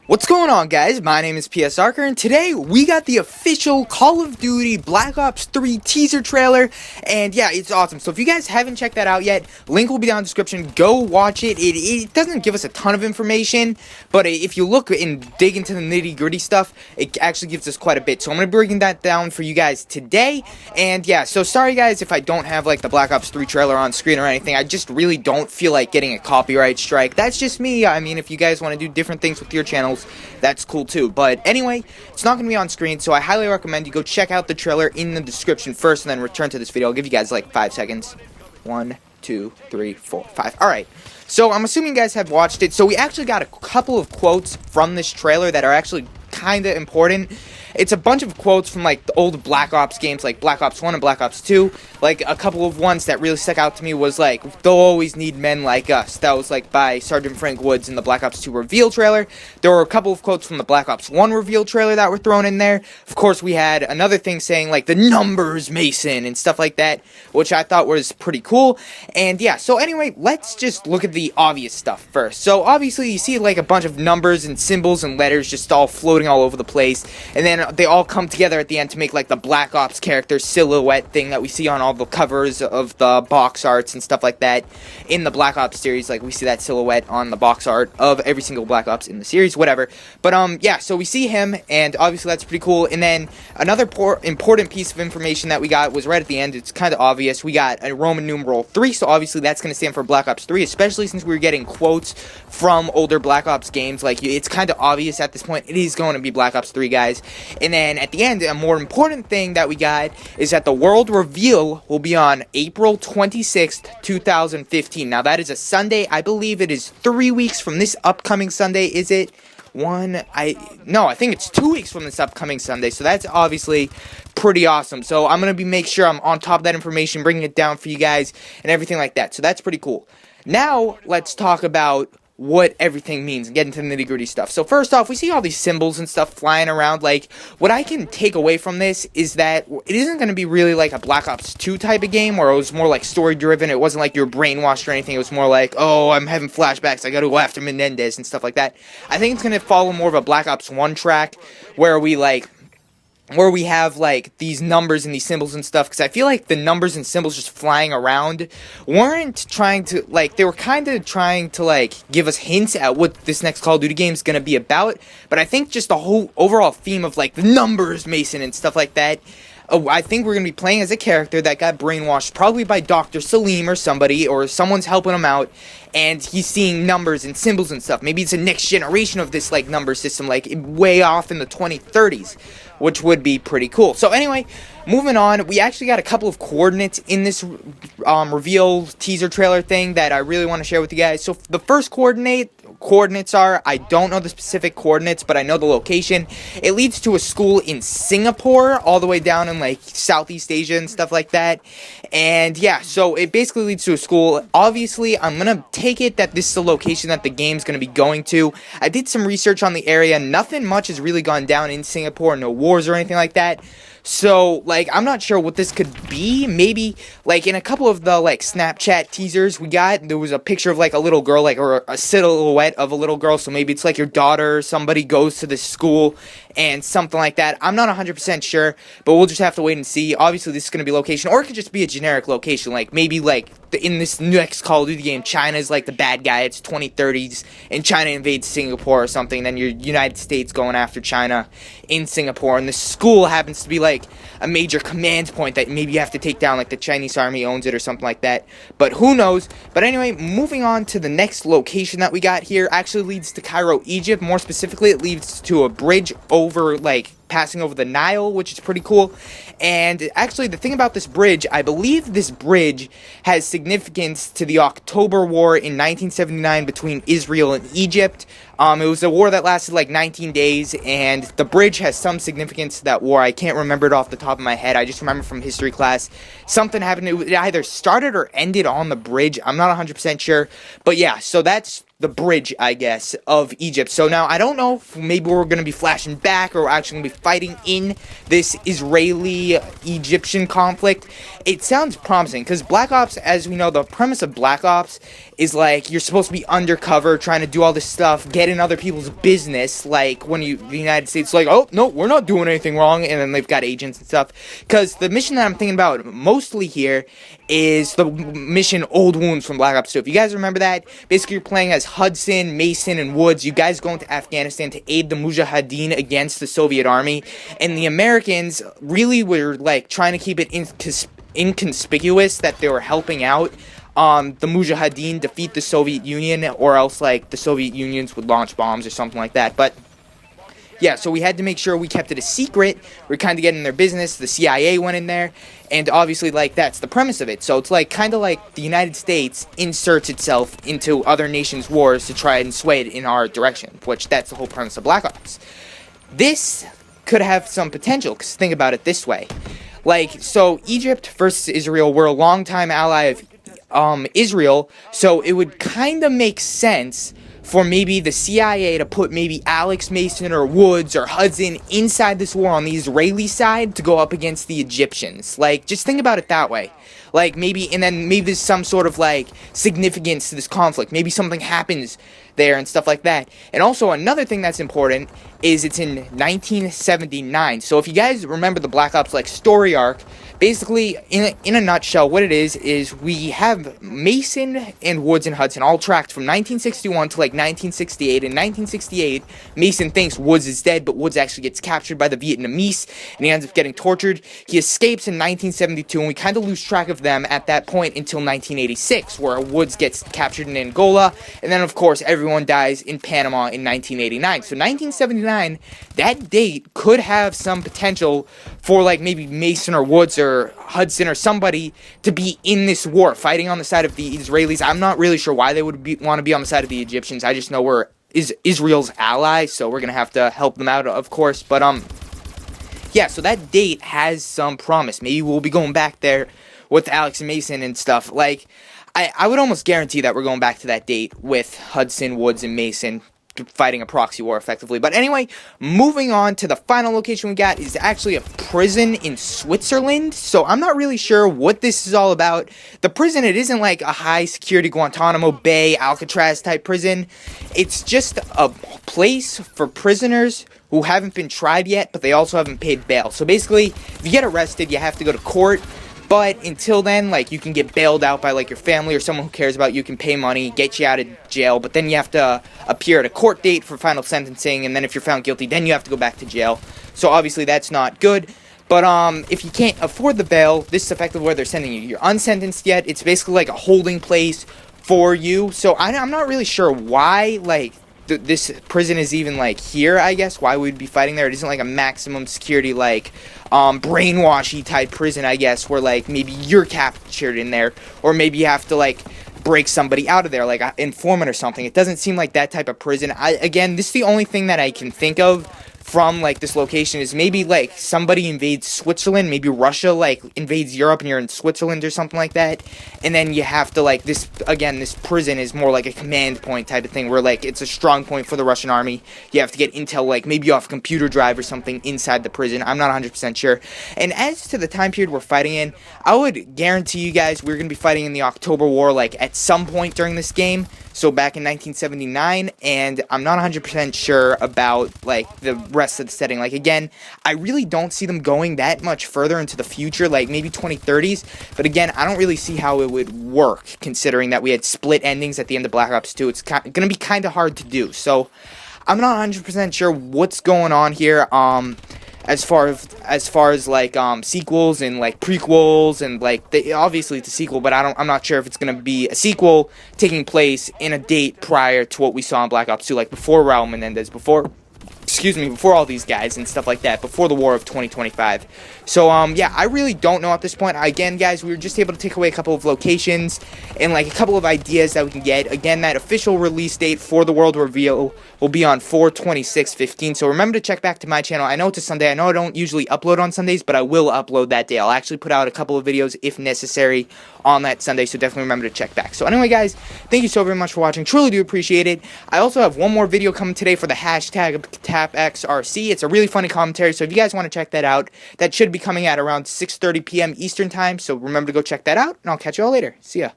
What's going on, guys? My name is PS Archer, and today we got the official Call of Duty Black Ops 3 teaser trailer, and yeah, it's awesome. So if you guys haven't checked that out yet, link will be down in the description. Go watch it. It doesn't give us a ton of information, but if you look and dig into the nitty-gritty stuff, it actually gives us quite a bit. So I'm going to be breaking that down for you guys today, and yeah, so sorry guys if I don't have like the Black Ops 3 trailer on screen or anything. I just really don't feel like getting a copyright strike. That's just me. I mean, if you guys want to do different things with your channels, that's cool too. But anyway, it's not going to be on screen, so I highly recommend you go check out the trailer in the description first and then return to this video. I'll give you guys like 5 seconds. 1, 2, 3, 4, 5. Alright, so I'm assuming you guys have watched it. So we actually got a couple of quotes from this trailer that are actually kind of important. It's a bunch of quotes from like the old Black Ops games, like Black Ops 1 and Black Ops 2. Like a couple of ones that really stuck out to me was like, "They'll always need men like us." That was like by Sergeant Frank Woods in the Black Ops 2 reveal trailer. There were a couple of quotes from the Black Ops 1 reveal trailer that were thrown in there. Of course, we had another thing saying like the numbers Mason and stuff like that, which I thought was pretty cool. And yeah, so anyway, let's just look at the obvious stuff first. So obviously you see like a bunch of numbers and symbols and letters just all floating all over the place, and then they all come together at the end to make like the Black Ops character silhouette thing that we see on all the covers of the box arts and stuff like that in the Black Ops series. Like we see that silhouette on the box art of every single Black Ops in the series, whatever. But yeah, so we see him, and obviously that's pretty cool. And then another important piece of information that we got was right at the end. It's kind of obvious. We got a Roman numeral 3, so obviously that's going to stand for Black Ops 3, especially since we were getting quotes from older Black Ops games. Like, it's kind of obvious at this point. It is going to be Black Ops 3, guys. And then at the end, a more important thing that we got is that the world reveal will be on April 26th, 2015. Now, that is a Sunday. I believe it is 3 weeks from this upcoming Sunday. Is it? I think it's 2 weeks from this upcoming Sunday, so that's obviously pretty awesome. So I'm going to make sure I'm on top of that information, bringing it down for you guys, and everything like that. So that's pretty cool. Now, let's talk about what everything means and get into the nitty-gritty stuff. So first off, we see all these symbols and stuff flying around. Like, what I can take away from this is that it isn't going to be really like a Black Ops 2 type of game where it was more like story-driven. It wasn't like you're brainwashed or anything. It was more like, oh, I'm having flashbacks, I gotta go after Menendez and stuff like that. I think it's going to follow more of a Black Ops 1 track where we have like these numbers and these symbols and stuff, because I feel like the numbers and symbols just flying around weren't trying to, like, they were kind of trying to like give us hints at what this next Call of Duty game is going to be about, but I think just the whole overall theme of like the numbers Mason and stuff like that, I think we're going to be playing as a character that got brainwashed probably by Dr. Salim or somebody, or someone's helping him out, and he's seeing numbers and symbols and stuff. Maybe it's a next generation of this like number system, like way off in the 2030s, which would be pretty cool. So anyway, moving on, we actually got a couple of coordinates in this reveal teaser trailer thing that I really want to share with you guys. So the first coordinates are, I don't know the specific coordinates, but I know the location. It leads to a school in Singapore, all the way down in like Southeast Asia and stuff like that. And yeah, so it basically leads to a school. Obviously, I'm gonna take it that this is the location that the game's gonna be going to. I did some research on the area. Nothing much has really gone down in Singapore, no wars or anything like that. So, like, I'm not sure what this could be. Maybe, like, in a couple of the, like, Snapchat teasers we got, there was a picture of, like, a little girl, like, or a silhouette of a little girl. So maybe it's, like, your daughter or somebody goes to this school and something like that. I'm not 100% sure, but we'll just have to wait and see. Obviously, this is going to be location, or it could just be a generic location. Like, maybe, like, in this next Call of Duty game, China's, like, the bad guy. It's 2030s, and China invades Singapore or something. Then your United States going after China in Singapore, and the school happens to be, like, a major command point that maybe you have to take down, like the Chinese army owns it or something like that, but who knows. But anyway, moving on to the next location that we got here, actually leads to Cairo, Egypt. More specifically, it leads to a bridge over, like, passing over the Nile, which is pretty cool. And actually, the thing about this bridge, I believe this bridge has significance to the October War in 1979 between Israel and Egypt. It was a war that lasted like 19 days, and the bridge has some significance to that war. I can't remember it off the top of my head. I just remember from history class, something happened. It either started or ended on the bridge. I'm not 100% sure. But yeah, so that's the bridge, I guess, of Egypt. So now I don't know if maybe we're going to be flashing back or we're actually going to be fighting in this Israeli-Egyptian conflict. It sounds promising because Black Ops, as we know, the premise of Black Ops is like you're supposed to be undercover trying to do all this stuff, get in other people's business, like when the United States like, oh no, we're not doing anything wrong, and then they've got agents and stuff. Because the mission that I'm thinking about mostly here is the mission Old Wounds from Black Ops 2. If you guys remember that, basically you're playing as Hudson, Mason, and Woods. You guys go into Afghanistan to aid the Mujahideen against the Soviet army, and the Americans really were like trying to keep it inconspicuous that they were helping out the Mujahideen defeat the Soviet Union, or else like the Soviet Unions would launch bombs or something like that. But yeah, so we had to make sure we kept it a secret. We're kind of getting their business. The CIA went in there, and obviously, like, that's the premise of it. So it's like kind of like the United States inserts itself into other nations' wars to try and sway it in our direction, which that's the whole premise of Black Ops. This could have some potential, because think about it this way. Like, so Egypt versus Israel, we're a longtime ally of Israel, so it would kind of make sense for maybe the CIA to put maybe Alex Mason or Woods or Hudson inside this war on the Israeli side to go up against the Egyptians. Like, just think about it that way. Like, maybe, and then maybe there's some sort of, like, significance to this conflict. Maybe something happens there and stuff like that. And also, another thing that's important is it's in 1979. So if you guys remember the Black Ops, like, story arc, basically, in a nutshell, what it is we have Mason and Woods and Hudson all tracked from 1961 to, like, 1968. In 1968, Mason thinks Woods is dead, but Woods actually gets captured by the Vietnamese, and he ends up getting tortured. He escapes in 1972, and we kind of lose track of them at that point until 1986, where Woods gets captured in Angola, and then, of course, everyone dies in Panama in 1989. So 1979, that date could have some potential for, like, maybe Mason or Woods or Hudson or somebody to be in this war, fighting on the side of the Israelis. I'm not really sure why they would want to be on the side of the Egyptians. I just know we're Israel's ally, so we're going to have to help them out, of course. But, yeah, so that date has some promise. Maybe we'll be going back there with Alex and Mason and stuff. Like, I would almost guarantee that we're going back to that date with Hudson, Woods, and Mason fighting a proxy war effectively. But anyway, moving on to the final location we got is actually a prison in Switzerland. So I'm not really sure what this is all about. The prison, it isn't like a high security Guantanamo Bay, Alcatraz type prison. It's just a place for prisoners who haven't been tried yet, but they also haven't paid bail. So basically, if you get arrested, you have to go to court. But until then, like, you can get bailed out by, like, your family or someone who cares about you, can pay money, get you out of jail, but then you have to appear at a court date for final sentencing, and then if you're found guilty, then you have to go back to jail. So obviously that's not good. But if you can't afford the bail, this is effectively where they're sending you. You're unsentenced yet. It's basically like a holding place for you. So I'm not really sure why, like, this prison is even, like, here, I guess, why we'd be fighting there. It isn't like a maximum security, like, brainwashy type prison, I guess, where, like, maybe you're captured in there, or maybe you have to, like, break somebody out of there, like an informant or something. It doesn't seem like that type of prison. Again, this is the only thing that I can think of from, like, this location is maybe, like, somebody invades Switzerland, maybe Russia, like, invades Europe and you're in Switzerland or something like that, and then you have to, like, this prison is more like a command point type of thing, where, like, it's a strong point for the Russian army. You have to get intel, like, maybe off a computer drive or something inside the prison. I'm not 100% sure. And as to the time period we're fighting in, I would guarantee you guys we're going to be fighting in the October War, like, at some point during this game, so back in 1979, and I'm not 100% sure about, like, the rest of the setting. Like, again, I really don't see them going that much further into the future, like maybe 2030s, but again, I don't really see how it would work, considering that we had split endings at the end of Black Ops 2. It's going to be kind of hard to do, so I'm not 100% sure what's going on here, as far as like sequels and like prequels and like obviously it's a sequel, but I'm not sure if it's gonna be a sequel taking place in a date prior to what we saw in Black Ops 2, like before Raul Menendez, before excuse me, before all these guys and stuff like that, before the war of 2025. So, yeah, I really don't know at this point. Again, guys, we were just able to take away a couple of locations and, like, a couple of ideas that we can get. Again, that official release date for the world reveal will be on 4/26/15. So remember to check back to my channel. I know it's a Sunday. I know I don't usually upload on Sundays, but I will upload that day. I'll actually put out a couple of videos if necessary on that Sunday, so definitely remember to check back. So anyway, guys, thank you so very much for watching. Truly do appreciate it. I also have one more video coming today for the hashtag TapXRC. It's a really funny commentary, so if you guys want to check that out, that should be coming at around 6:30 p.m. Eastern time. So remember to go check that out, and I'll catch you all later. See ya.